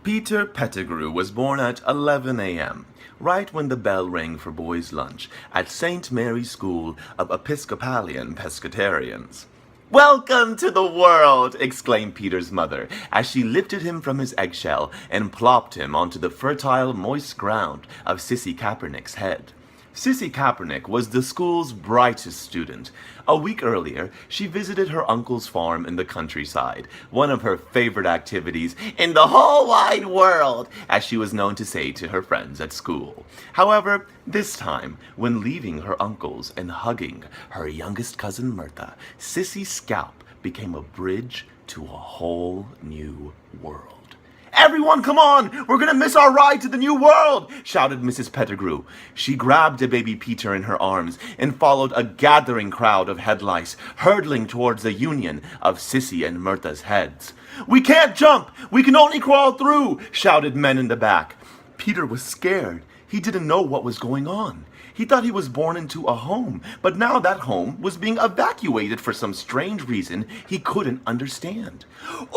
Peter Pettigrew was born at 11 a.m., right when the bell rang for boys' lunch at St. Mary's School of Episcopalian Pescatarians. "Welcome to the world!" exclaimed Peter's mother as she lifted him from his eggshell and plopped him onto the fertile, moist ground of Sissy Kaepernick's head. Sissy Kaepernick was the school's brightest student. A week earlier, she visited her uncle's farm in the countryside, one of her favorite activities in the whole wide world, as she was known to say to her friends at school. However, this time, when leaving her uncle's and hugging her youngest cousin Myrtha, Sissy's scalp became a bridge to a whole new world. "Everyone, come on! We're gonna miss our ride to the new world!" shouted Mrs. Pettigrew. She grabbed a baby Peter in her arms and followed a gathering crowd of head lice hurtling towards the union of Sissy and Myrtha's heads. "We can't jump! We can only crawl through!" shouted men in the back. Peter was scared. He didn't know what was going on. He thought he was born into a home, but now that home was being evacuated for some strange reason he couldn't understand. "Ooh!"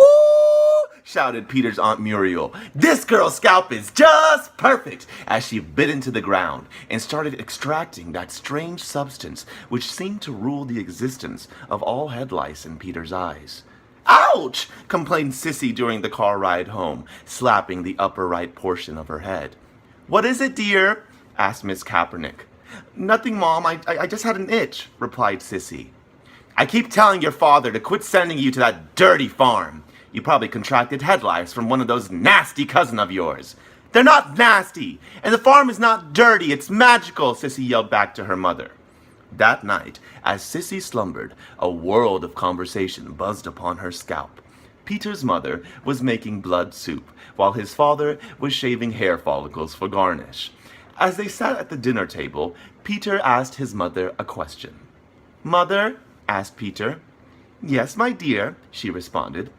shouted Peter's Aunt Muriel. "This girl's scalp is just perfect!" as she bit into the ground and started extracting that strange substance which seemed to rule the existence of all head lice in Peter's eyes. "Ouch!" complained Sissy during the car ride home, slapping the upper right portion of her head. "What is it, dear?" asked Miss Kaepernick. "Nothing, Mom. I just had an itch," replied Sissy. "I keep telling your father to quit sending you to that dirty farm. You probably contracted head lice from one of those nasty cousins of yours." "They're not nasty, and the farm is not dirty. It's magical," Sissy yelled back to her mother. That night, as Sissy slumbered, a world of conversation buzzed upon her scalp. Peter's mother was making blood soup, while his father was shaving hair follicles for garnish. As they sat at the dinner table, Peter asked his mother a question. "Mother?" asked Peter. "Yes, my dear," she responded.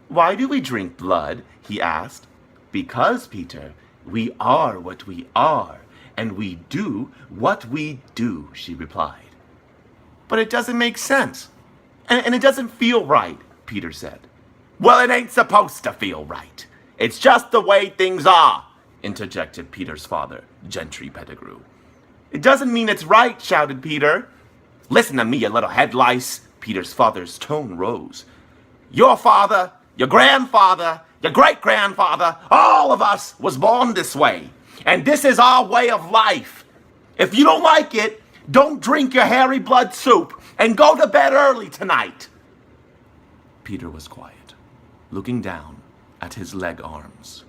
"Why do we drink blood?" he asked. "Because, Peter, we are what we are, and we do what we do," she replied. "But it doesn't make sense, and it doesn't feel right," Peter said. "Well, it ain't supposed to feel right. It's just the way things are," interjected Peter's father, Gentry Pettigrew. "It doesn't mean it's right," shouted Peter. "Listen to me, you little head lice." Peter's father's tone rose. "Your father, your grandfather, your great-grandfather, all of us was born this way, and this is our way of life. If you don't like it, don't drink your hairy blood soup and go to bed early tonight." Peter was quiet, looking down at his leg arms.